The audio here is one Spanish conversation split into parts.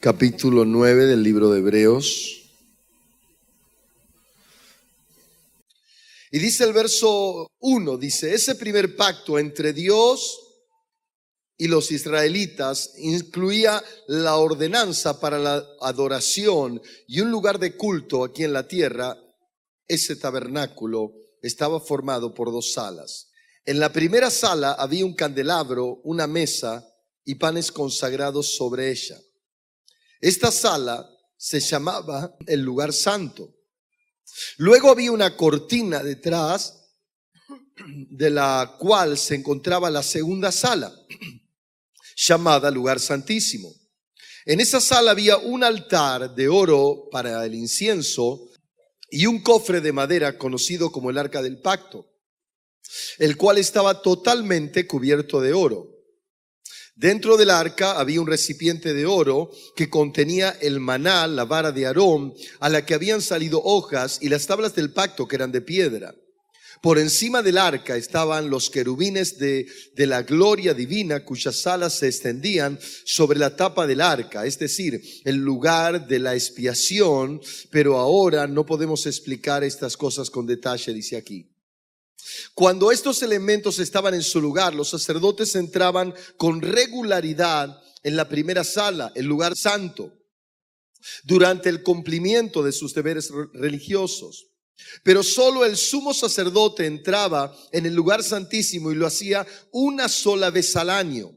capítulo 9 del libro de Hebreos. Y dice el verso 1, dice, ese primer pacto entre Dios y los israelitas incluía la ordenanza para la adoración y un lugar de culto aquí en la tierra. Ese tabernáculo estaba formado por dos salas. En la primera sala había un candelabro, una mesa y panes consagrados sobre ella. Esta sala se llamaba el lugar santo. Luego había una cortina detrás de la cual se encontraba la segunda sala, llamada lugar santísimo. En esa sala había un altar de oro para el incienso y un cofre de madera conocido como el arca del pacto, el cual estaba totalmente cubierto de oro. Dentro del arca había un recipiente de oro que contenía el maná, la vara de Aarón, a la que habían salido hojas, y las tablas del pacto que eran de piedra. Por encima del arca estaban los querubines de la gloria divina, cuyas alas se extendían sobre la tapa del arca, es decir, el lugar de la expiación, pero ahora no podemos explicar estas cosas con detalle, dice aquí. Cuando estos elementos estaban en su lugar, los sacerdotes entraban con regularidad en la primera sala, el lugar santo, durante el cumplimiento de sus deberes religiosos. Pero solo el sumo sacerdote entraba en el lugar santísimo y lo hacía una sola vez al año.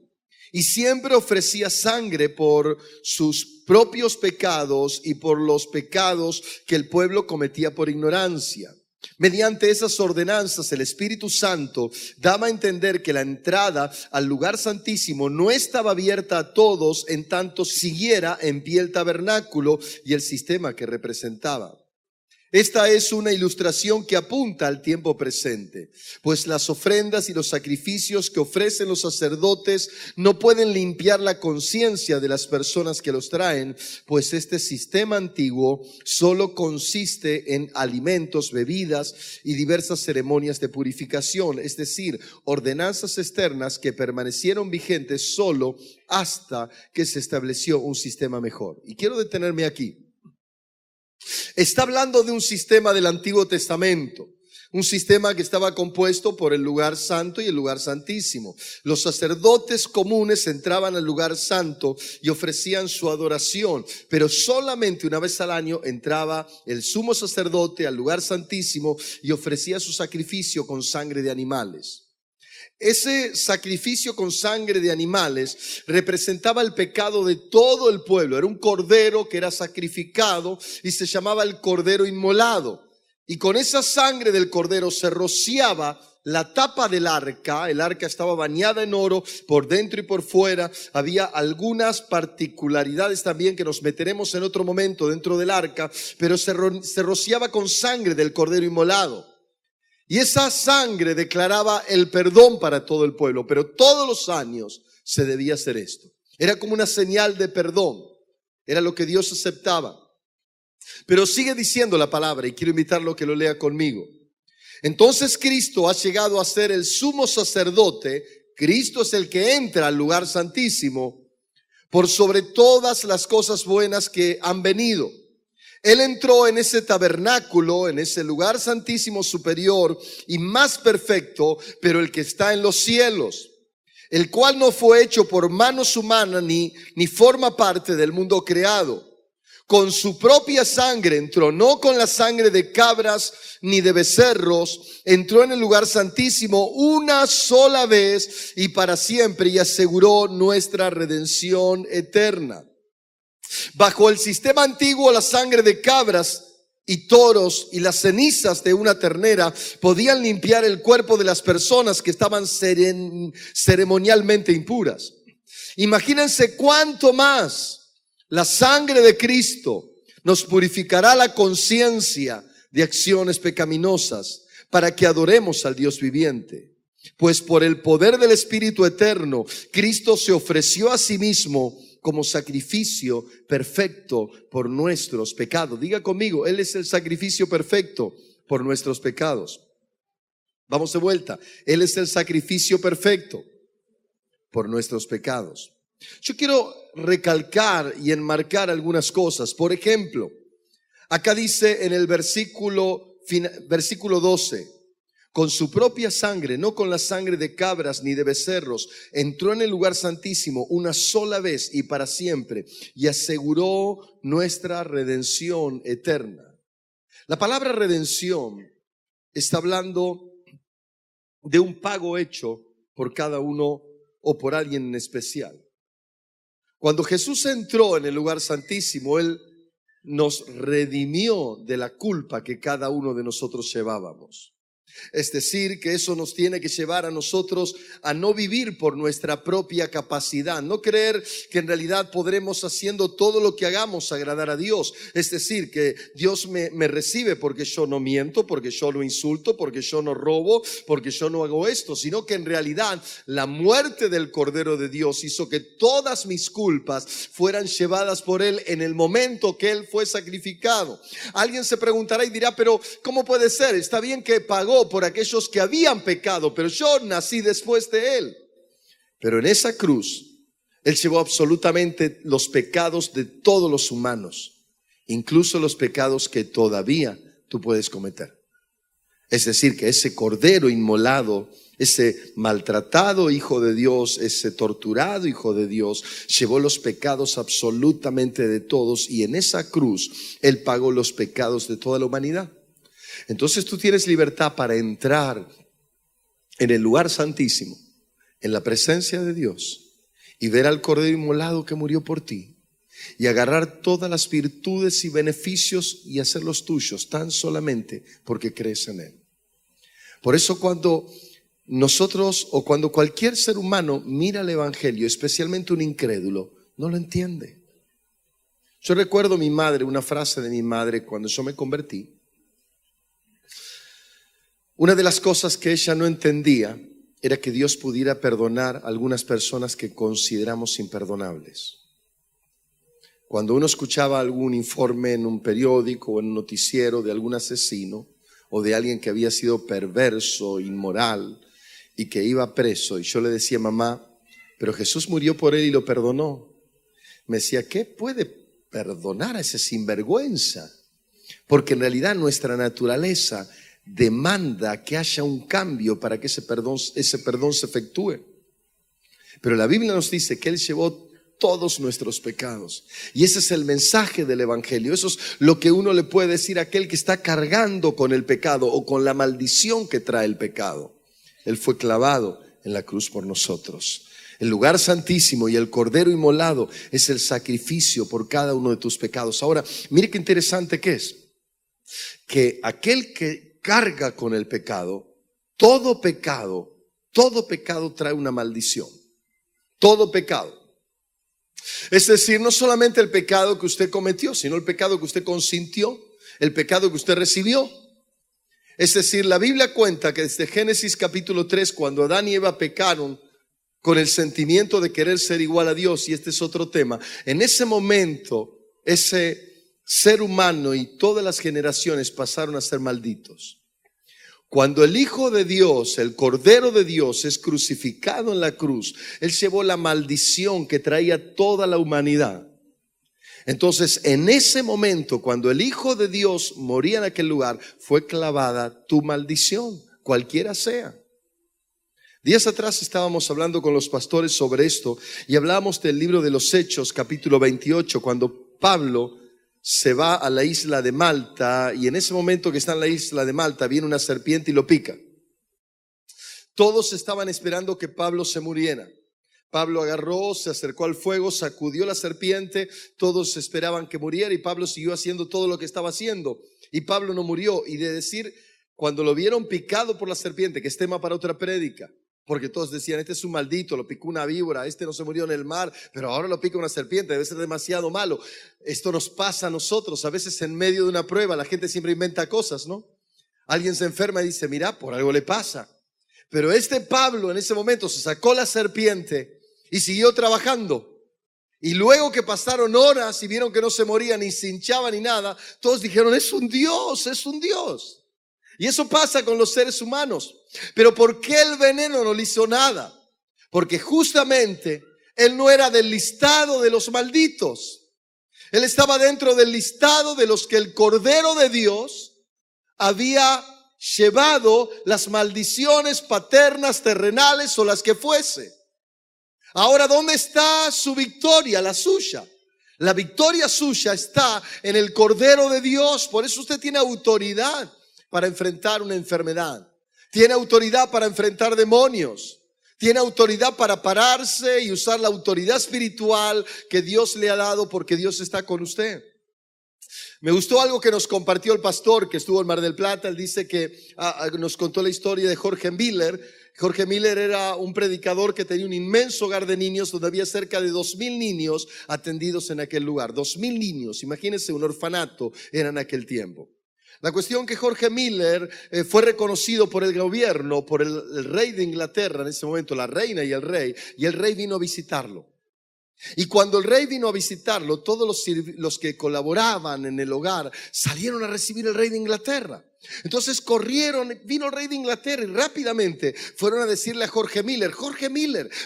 Y siempre ofrecía sangre por sus propios pecados y por los pecados que el pueblo cometía por ignorancia. Mediante esas ordenanzas, el Espíritu Santo daba a entender que la entrada al lugar santísimo no estaba abierta a todos en tanto siguiera en pie el tabernáculo y el sistema que representaba. Esta es una ilustración que apunta al tiempo presente, pues las ofrendas y los sacrificios que ofrecen los sacerdotes no pueden limpiar la conciencia de las personas que los traen, pues este sistema antiguo solo consiste en alimentos, bebidas y diversas ceremonias de purificación, es decir, ordenanzas externas que permanecieron vigentes solo hasta que se estableció un sistema mejor. Y quiero detenerme aquí. Está hablando de un sistema del Antiguo Testamento, un sistema que estaba compuesto por el lugar santo y el lugar santísimo. Los sacerdotes comunes entraban al lugar santo y ofrecían su adoración, pero solamente una vez al año entraba el sumo sacerdote al lugar santísimo y ofrecía su sacrificio con sangre de animales. Ese sacrificio con sangre de animales representaba el pecado de todo el pueblo. Era un cordero que era sacrificado y se llamaba el cordero inmolado. Y con esa sangre del cordero se rociaba la tapa del arca. El arca estaba bañada en oro por dentro y por fuera. Había algunas particularidades también que nos meteremos en otro momento dentro del arca, pero se rociaba con sangre del cordero inmolado. Y esa sangre declaraba el perdón para todo el pueblo, pero todos los años se debía hacer esto. Era como una señal de perdón, era lo que Dios aceptaba. Pero sigue diciendo la palabra y quiero invitarlo a que lo lea conmigo. Entonces Cristo ha llegado a ser el sumo sacerdote. Cristo es el que entra al lugar santísimo por sobre todas las cosas buenas que han venido. Él entró en ese tabernáculo, en ese lugar santísimo superior y más perfecto, pero el que está en los cielos, el cual no fue hecho por manos humanas ni forma parte del mundo creado. Con su propia sangre entró, no con la sangre de cabras ni de becerros, entró en el lugar santísimo una sola vez y para siempre y aseguró nuestra redención eterna. Bajo el sistema antiguo, la sangre de cabras y toros y las cenizas de una ternera podían limpiar el cuerpo de las personas que estaban ceremonialmente impuras. Imagínense cuánto más la sangre de Cristo nos purificará la conciencia de acciones pecaminosas para que adoremos al Dios viviente. Pues por el poder del Espíritu Eterno, Cristo se ofreció a sí mismo como sacrificio perfecto por nuestros pecados. Diga conmigo, Él es el sacrificio perfecto por nuestros pecados. Vamos de vuelta. Él es el sacrificio perfecto por nuestros pecados. Yo quiero recalcar y enmarcar algunas cosas. Por ejemplo, acá dice en el versículo 12, con su propia sangre, no con la sangre de cabras ni de becerros, entró en el lugar santísimo una sola vez y para siempre, y aseguró nuestra redención eterna. La palabra redención está hablando de un pago hecho por cada uno o por alguien en especial. Cuando Jesús entró en el lugar santísimo, Él nos redimió de la culpa que cada uno de nosotros llevábamos. Es decir, que eso nos tiene que llevar a nosotros a no vivir por nuestra propia capacidad, no creer que en realidad podremos, haciendo todo lo que hagamos, agradar a Dios. Es decir, que Dios me recibe porque yo no miento, porque yo no insulto, porque yo no robo, porque yo no hago esto, sino que en realidad la muerte del Cordero de Dios hizo que todas mis culpas fueran llevadas por Él en el momento que Él fue sacrificado. Alguien se preguntará y dirá, pero ¿cómo puede ser? Está bien que pagó por aquellos que habían pecado, pero yo nací después de Él. Pero en esa cruz, Él llevó absolutamente los pecados de todos los humanos, incluso los pecados que todavía tú puedes cometer. Es decir, que ese cordero inmolado, ese maltratado hijo de Dios, ese torturado hijo de Dios, llevó los pecados absolutamente de todos, y en esa cruz Él pagó los pecados de toda la humanidad. Entonces tú tienes libertad para entrar en el lugar santísimo, en la presencia de Dios, y ver al Cordero inmolado que murió por ti, y agarrar todas las virtudes y beneficios y hacerlos tuyos tan solamente porque crees en Él. Por eso cuando nosotros, o cuando cualquier ser humano mira el Evangelio, especialmente un incrédulo, no lo entiende. Yo recuerdo mi madre, una frase de mi madre cuando yo me convertí. Una de las cosas que ella no entendía era que Dios pudiera perdonar a algunas personas que consideramos imperdonables. Cuando uno escuchaba algún informe en un periódico o en un noticiero de algún asesino o de alguien que había sido perverso, inmoral y que iba preso, y yo le decía, mamá, pero Jesús murió por él y lo perdonó. Me decía, ¿qué puede perdonar a ese sinvergüenza? Porque en realidad nuestra naturaleza demanda que haya un cambio para que ese perdón se efectúe. Pero la Biblia nos dice que Él llevó todos nuestros pecados, y ese es el mensaje del Evangelio. Eso es lo que uno le puede decir a aquel que está cargando con el pecado o con la maldición que trae el pecado. Él fue clavado en la cruz por nosotros. El lugar santísimo y el Cordero inmolado es el sacrificio por cada uno de tus pecados. Ahora, mire qué interesante que es que aquel que carga con el pecado, todo pecado trae una maldición. Todo pecado. Es decir, no solamente el pecado que usted cometió, sino el pecado que usted consintió, el pecado que usted recibió. Es decir, la Biblia cuenta que desde Génesis capítulo 3, cuando Adán y Eva pecaron con el sentimiento de querer ser igual a Dios, y este es otro tema, en ese momento, ese ser humano y todas las generaciones pasaron a ser malditos. Cuando el Hijo de Dios, el Cordero de Dios, es crucificado en la cruz, Él llevó la maldición que traía toda la humanidad. Entonces, en ese momento, cuando el Hijo de Dios moría en aquel lugar, fue clavada tu maldición, cualquiera sea. Días atrás estábamos hablando con los pastores sobre esto y hablábamos del libro de los Hechos, capítulo 28, cuando Pablo se va a la isla de Malta, y en ese momento que está en la isla de Malta viene una serpiente y lo pica. Todos estaban esperando que Pablo se muriera. Pablo agarró, se acercó al fuego, sacudió la serpiente, todos esperaban que muriera y Pablo siguió haciendo todo lo que estaba haciendo. Y Pablo no murió. Y de decir, cuando lo vieron picado por la serpiente, que es tema para otra prédica, porque todos decían, este es un maldito, lo picó una víbora, este no se murió en el mar, pero ahora lo pica una serpiente, debe ser demasiado malo. Esto nos pasa a nosotros, a veces en medio de una prueba, la gente siempre inventa cosas, ¿no? Alguien se enferma y dice, mira, por algo le pasa. Pero este Pablo en ese momento se sacó la serpiente y siguió trabajando. Y luego que pasaron horas y vieron que no se moría, ni se hinchaba ni nada, todos dijeron, es un Dios, es un Dios. Y eso pasa con los seres humanos. Pero ¿por qué el veneno no le hizo nada? Porque justamente Él no era del listado de los malditos. Él estaba dentro del listado de los que el Cordero de Dios había llevado las maldiciones paternas, terrenales o las que fuese. Ahora, ¿dónde está su victoria, la suya? La victoria suya está en el Cordero de Dios. Por eso usted tiene autoridad para enfrentar una enfermedad. Tiene autoridad para enfrentar demonios. Tiene autoridad para pararse y usar la autoridad espiritual que Dios le ha dado, porque Dios está con usted. Me gustó algo que nos compartió el pastor que estuvo en Mar del Plata. Él dice que nos contó la historia de Jorge Miller. Jorge Miller era un predicador que tenía un inmenso hogar de niños donde había cerca de 2,000 niños atendidos en aquel lugar. 2,000 niños, imagínense, un orfanato era en aquel tiempo. La cuestión que Jorge Miller fue reconocido por el gobierno, por el rey de Inglaterra en ese momento, la reina y el rey vino a visitarlo. Y cuando el rey vino a visitarlo, todos los que colaboraban en el hogar salieron a recibir al rey de Inglaterra. Entonces corrieron, vino el rey de Inglaterra y rápidamente fueron a decirle a Jorge Miller,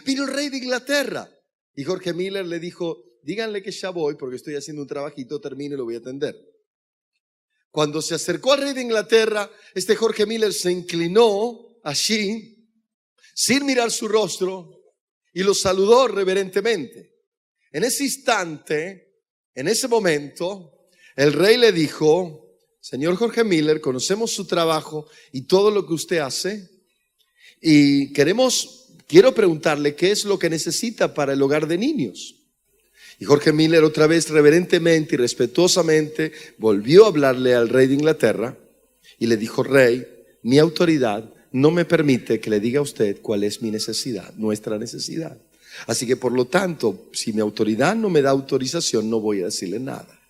vino el rey de Inglaterra. Y Jorge Miller le dijo, díganle que ya voy porque estoy haciendo un trabajito, termino y lo voy a atender. Cuando se acercó al rey de Inglaterra, Jorge Miller se inclinó allí, sin mirar su rostro, y lo saludó reverentemente. En ese instante, en ese momento, el rey le dijo, señor Jorge Miller, conocemos su trabajo y todo lo que usted hace, y quiero preguntarle qué es lo que necesita para el hogar de niños. Y Jorge Miller otra vez reverentemente y respetuosamente volvió a hablarle al rey de Inglaterra y le dijo, rey, mi autoridad no me permite que le diga a usted cuál es mi necesidad, nuestra necesidad. Así que por lo tanto, si mi autoridad no me da autorización, no voy a decirle nada.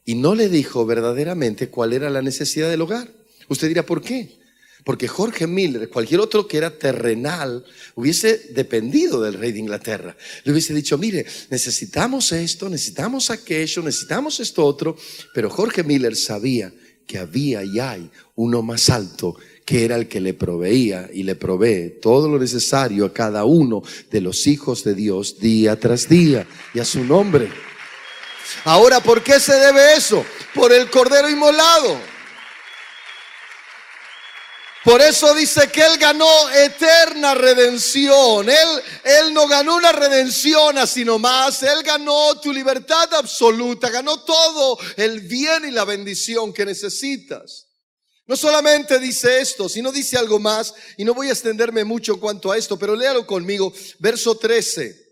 Y no le dijo verdaderamente cuál era la necesidad del hogar. Usted dirá, ¿por qué? Porque Jorge Miller, cualquier otro que era terrenal, hubiese dependido del rey de Inglaterra. Le hubiese dicho, mire, necesitamos esto, necesitamos aquello, necesitamos esto otro. Pero Jorge Miller sabía que había y hay uno más alto, que era el que le proveía y le provee todo lo necesario a cada uno de los hijos de Dios día tras día, y a su nombre. Ahora, ¿por qué se debe eso? Por el Cordero inmolado. Por eso dice que Él ganó eterna redención. Él no ganó una redención así nomás. Él ganó tu libertad absoluta. Ganó todo el bien y la bendición que necesitas. No solamente dice esto, sino dice algo más. Y no voy a extenderme mucho en cuanto a esto, pero léalo conmigo. Verso 13.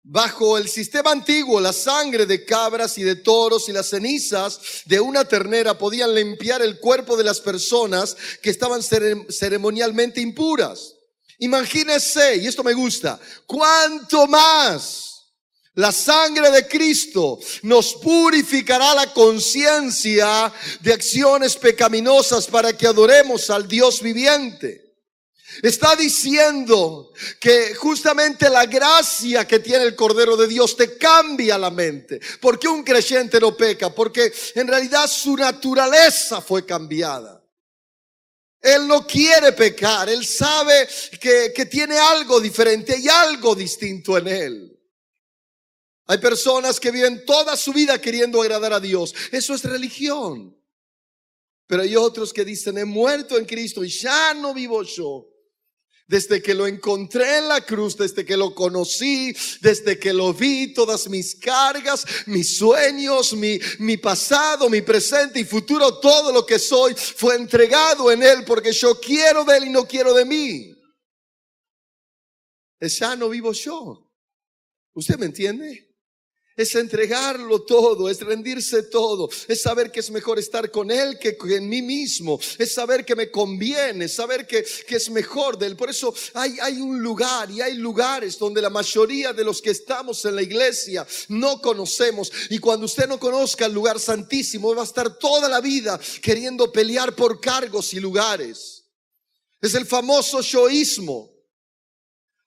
Bajo el sistema antiguo, la sangre de cabras y de toros y las cenizas de una ternera podían limpiar el cuerpo de las personas que estaban ceremonialmente impuras. Imagínese, y esto me gusta, cuánto más la sangre de Cristo nos purificará la conciencia de acciones pecaminosas para que adoremos al Dios viviente. Está diciendo que justamente la gracia que tiene el Cordero de Dios te cambia la mente. ¿Por qué un creyente no peca? Porque en realidad su naturaleza fue cambiada. Él no quiere pecar. Él sabe que tiene algo diferente, hay algo distinto en él. Hay personas que viven toda su vida queriendo agradar a Dios. Eso es religión. Pero hay otros que dicen, he muerto en Cristo y ya no vivo yo. Desde que lo encontré en la cruz, desde que lo conocí, desde que lo vi, todas mis cargas, mis sueños, mi pasado, mi presente y futuro, todo lo que soy fue entregado en Él, porque yo quiero de Él y no quiero de mí. Ya no vivo yo. ¿Usted me entiende? Es entregarlo todo, es rendirse todo, es saber que es mejor estar con Él que en mí mismo, es saber que me conviene, saber que es mejor de Él. Por eso hay un lugar y hay lugares donde la mayoría de los que estamos en la iglesia no conocemos, y cuando usted no conozca el lugar santísimo va a estar toda la vida queriendo pelear por cargos y lugares. Es el famoso yoísmo.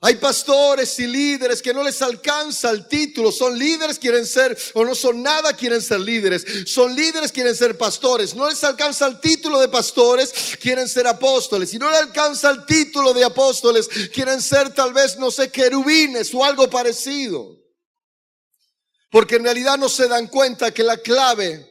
Hay pastores y líderes que no les alcanza el título. Son líderes, quieren ser, o no son nada, quieren ser líderes. Son líderes, quieren ser pastores. No les alcanza el título de pastores, quieren ser apóstoles. Y no les alcanza el título de apóstoles, quieren ser tal vez, no sé, querubines o algo parecido. Porque en realidad no se dan cuenta que la clave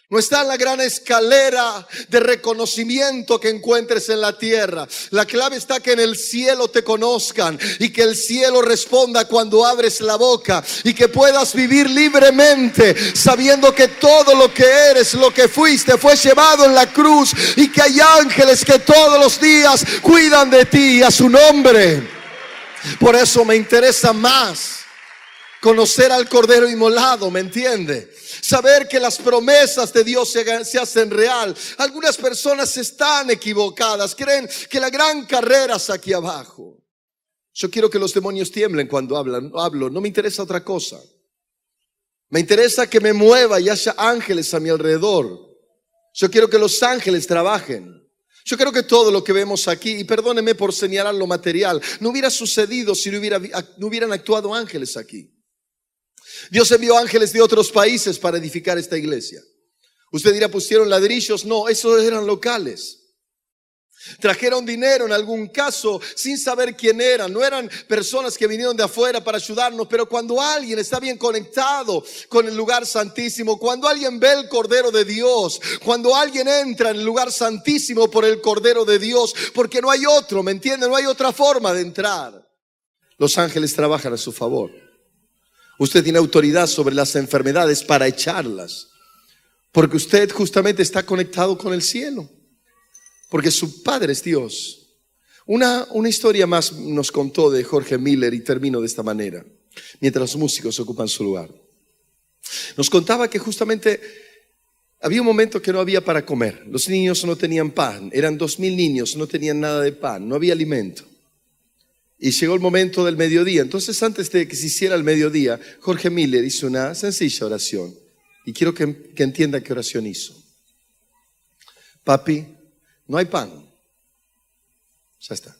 no está en la gran escalera de reconocimiento que encuentres en la tierra. La clave está que en el cielo te conozcan y que el cielo responda cuando abres la boca, y que puedas vivir libremente sabiendo que todo lo que eres, lo que fuiste, fue llevado en la cruz, y que hay ángeles que todos los días cuidan de ti a su nombre. Por eso me interesa más conocer al Cordero inmolado, ¿me entiende? Saber que las promesas de Dios se hacen real. Algunas personas están equivocadas, creen que la gran carrera es aquí abajo. Yo quiero que los demonios tiemblen cuando hablo, no me interesa otra cosa. Me interesa que me mueva y haya ángeles a mi alrededor. Yo quiero que los ángeles trabajen. Yo creo que todo lo que vemos aquí, y perdóneme por señalar lo material, no hubiera sucedido si no hubieran actuado ángeles aquí. Dios envió ángeles de otros países para edificar esta iglesia. Usted dirá, pusieron ladrillos. No, esos eran locales. Trajeron dinero en algún caso sin saber quién eran. No eran personas que vinieron de afuera para ayudarnos. Pero cuando alguien está bien conectado con el lugar santísimo, cuando alguien ve el Cordero de Dios, cuando alguien entra en el lugar santísimo por el Cordero de Dios, porque no hay otro, ¿me entienden? No hay otra forma de entrar. Los ángeles trabajan a su favor. Usted tiene autoridad sobre las enfermedades para echarlas, porque usted justamente está conectado con el cielo, porque su Padre es Dios. Una historia más nos contó de Jorge Miller, y termino de esta manera, mientras los músicos ocupan su lugar. Nos contaba que justamente había un momento que no había para comer. Los niños no tenían pan, eran 2,000 niños, no tenían nada de pan, no había alimento. Y llegó el momento del mediodía. Entonces, antes de que se hiciera el mediodía, Jorge Miller hizo una sencilla oración. Y quiero que entienda qué oración hizo. Papi, no hay pan. Ya está.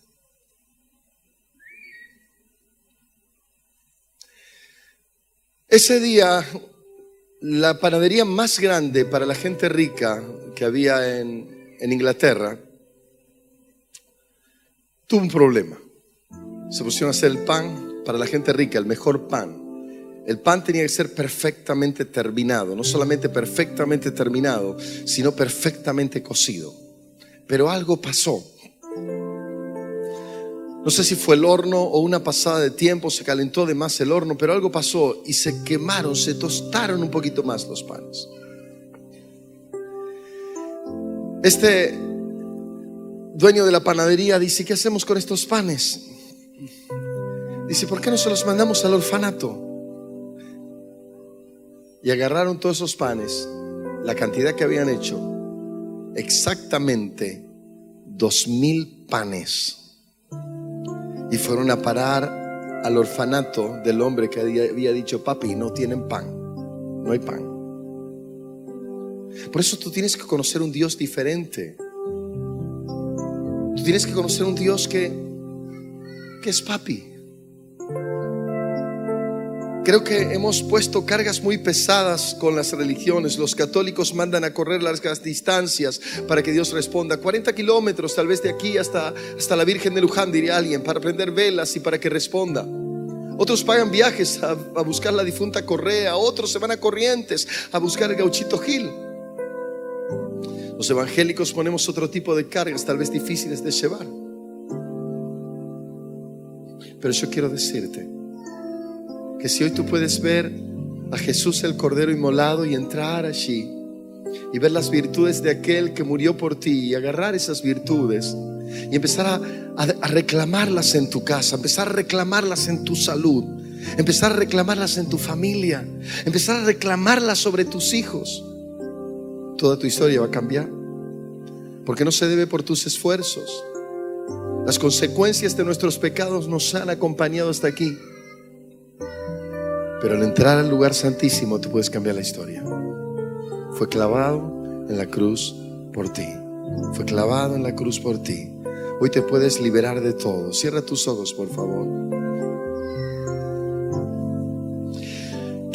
Ese día, la panadería más grande para la gente rica que había en Inglaterra tuvo un problema. Se pusieron a hacer el pan para la gente rica, el mejor pan. El pan tenía que ser perfectamente terminado, no solamente perfectamente terminado, sino perfectamente cocido. Pero algo pasó. No sé si fue el horno o una pasada de tiempo, se calentó de más el horno, pero algo pasó y se quemaron, se tostaron un poquito más los panes. Este dueño de la panadería dice, ¿qué hacemos con estos panes? Dice, ¿por qué no se los mandamos al orfanato? Y agarraron todos esos panes, la cantidad que habían hecho, exactamente 2,000 panes, y fueron a parar al orfanato del hombre que había dicho, papi, no tienen pan, no hay pan. Por eso tú tienes que conocer un Dios diferente. Tú tienes que conocer un Dios que es papi. Creo que hemos puesto cargas muy pesadas con las religiones. Los católicos mandan a correr largas distancias para que Dios responda. 40 kilómetros tal vez de aquí hasta la Virgen de Luján, diría alguien, para prender velas y para que responda. Otros pagan viajes a buscar la difunta Correa. Otros se van a Corrientes a buscar el Gauchito Gil. Los evangélicos ponemos otro tipo de cargas, tal vez difíciles de llevar. Pero yo quiero decirte que si hoy tú puedes ver a Jesús el Cordero inmolado y entrar allí y ver las virtudes de aquel que murió por ti, y agarrar esas virtudes y empezar a reclamarlas en tu casa, empezar a reclamarlas en tu salud, empezar a reclamarlas en tu familia, empezar a reclamarlas sobre tus hijos, toda tu historia va a cambiar, porque no se debe por tus esfuerzos. Las consecuencias de nuestros pecados nos han acompañado hasta aquí, pero al entrar al lugar santísimo tú puedes cambiar la historia. Fue clavado en la cruz por ti. Fue clavado en la cruz por ti. Hoy te puedes liberar de todo. Cierra tus ojos, por favor.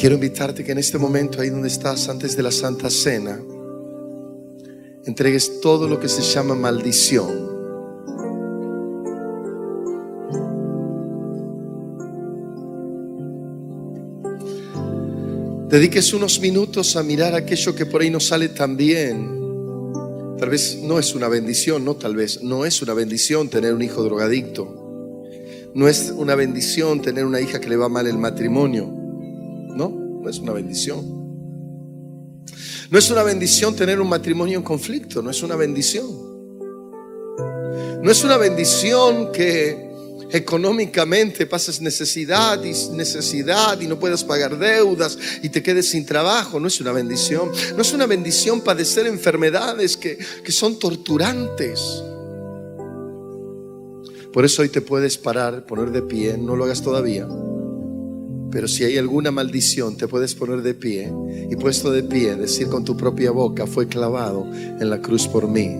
Quiero invitarte que en este momento, ahí donde estás, antes de la Santa Cena, entregues todo lo que se llama maldición. Dediques unos minutos a mirar aquello que por ahí no sale tan bien. Tal vez no es una bendición, no es una bendición tener un hijo drogadicto. No es una bendición tener una hija que le va mal el matrimonio. No es una bendición. No es una bendición tener un matrimonio en conflicto, no es una bendición. No es una bendición que económicamente pases necesidad y no puedas pagar deudas y te quedes sin trabajo. No es una bendición. No es una bendición padecer enfermedades que son torturantes. Por eso hoy te puedes parar, poner de pie. No lo hagas todavía, pero si hay alguna maldición, te puedes poner de pie y, puesto de pie, decir con tu propia boca: fue clavado en la cruz por mí.